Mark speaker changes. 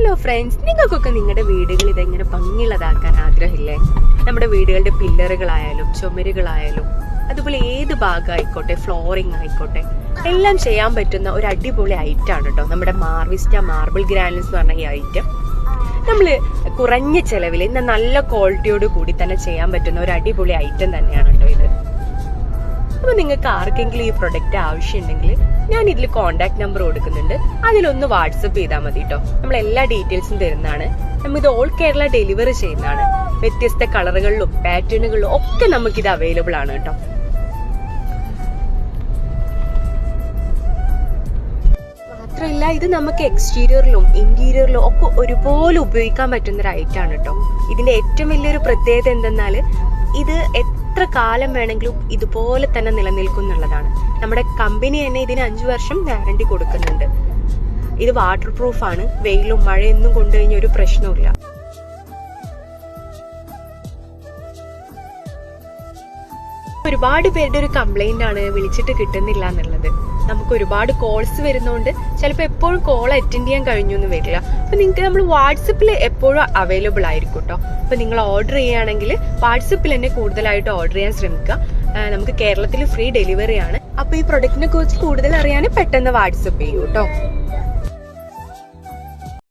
Speaker 1: Hello friends, നിങ്ങൾക്കൊക്കെ നിങ്ങളുടെ വീടുകൾ ഇതെങ്ങനെ ഭംഗിയുള്ളതാക്കാൻ ആഗ്രഹമില്ലേ? നമ്മുടെ വീടുകളുടെ പില്ലറുകളായാലും ചുമരുകളായാലും അതുപോലെ ഏത് ഭാഗം ആയിക്കോട്ടെ, ഫ്ലോറിംഗ് ആയിക്കോട്ടെ, എല്ലാം ചെയ്യാൻ പറ്റുന്ന ഒരു അടിപൊളി ഐറ്റം ആണ് കേട്ടോ നമ്മുടെ മാർവിസ്റ്റ മാർബിൾ ഗ്രാനുൽസ് എന്ന് പറഞ്ഞ ഈ ഐറ്റം. നമ്മള് കുറഞ്ഞ ചെലവിൽ ഇന്ന് നല്ല ക്വാളിറ്റിയോട് കൂടി തന്നെ ചെയ്യാൻ പറ്റുന്ന ഒരു അടിപൊളി ഐറ്റം തന്നെയാണ് കേട്ടോ ഇത്. അപ്പൊ നിങ്ങൾക്ക് ആർക്കെങ്കിലും ഈ പ്രൊഡക്റ്റ് ആവശ്യമുണ്ടെങ്കിൽ ഞാൻ ഇതിൽ കോൺടാക്ട് നമ്പർ കൊടുക്കുന്നുണ്ട്, അതിലൊന്ന് വാട്സപ്പ് ചെയ്താൽ മതി കേട്ടോ. നമ്മൾ എല്ലാ ഡീറ്റെയിൽസും തരുന്നതാണ്. നമ്മൾ ഇത് ഓൾ കേരള ഡെലിവറി ചെയ്യുന്നതാണ്. വ്യത്യസ്ത കളറുകളിലും പാറ്റേണുകളിലും ഒക്കെ നമുക്കിത് അവൈലബിൾ ആണ് കേട്ടോ. മാത്രമല്ല, ഇത് നമുക്ക് എക്സ്റ്റീരിയറിലും ഇന്റീരിയറിലും ഒക്കെ ഒരുപോലെ ഉപയോഗിക്കാൻ പറ്റുന്ന ഒരു ഐറ്റം ആണ് കേട്ടോ. ഇതിന്റെ ഏറ്റവും വലിയൊരു പ്രത്യേകത എന്തെന്നാല് ഇത് എത്ര കാലം വേണമെങ്കിലും ഇതുപോലെ തന്നെ നിലനിൽക്കും എന്നുള്ളതാണ്. നമ്മുടെ കമ്പനി തന്നെ ഇതിന് 5 വർഷം വാറണ്ടി കൊടുക്കുന്നുണ്ട്. ഇത് വാട്ടർ പ്രൂഫ് ആണ്, വെയിലും മഴയൊന്നും കൊണ്ടുകഴിഞ്ഞ ഒരു പ്രശ്നവുമില്ല. ഒരുപാട് പേരുടെ ഒരു കംപ്ലൈന്റ് ആണ് വിളിച്ചിട്ട് കിട്ടുന്നില്ല എന്നുള്ളത്. നമുക്ക് ഒരുപാട് കോൾസ് വരുന്നതുകൊണ്ട് ചിലപ്പോൾ എപ്പോഴും കോൾ അറ്റൻഡ് ചെയ്യാൻ കഴിഞ്ഞു എന്ന് വരില്ല. അപ്പൊ നിങ്ങൾക്ക് നമ്മൾ വാട്സപ്പിൽ എപ്പോഴും അവൈലബിൾ ആയിരിക്കും കേട്ടോ. അപ്പൊ നിങ്ങൾ ഓർഡർ ചെയ്യുകയാണെങ്കിൽ വാട്സപ്പിൽ തന്നെ കൂടുതലായിട്ട് ഓർഡർ ചെയ്യാൻ ശ്രമിക്കുക. നമുക്ക് കേരളത്തിൽ ഫ്രീ ഡെലിവറി ആണ്. അപ്പൊ ഈ പ്രൊഡക്റ്റിനെ കുറിച്ച് കൂടുതൽ അറിയാൻ പെട്ടെന്ന് വാട്സപ്പ് ചെയ്യൂ കേട്ടോ.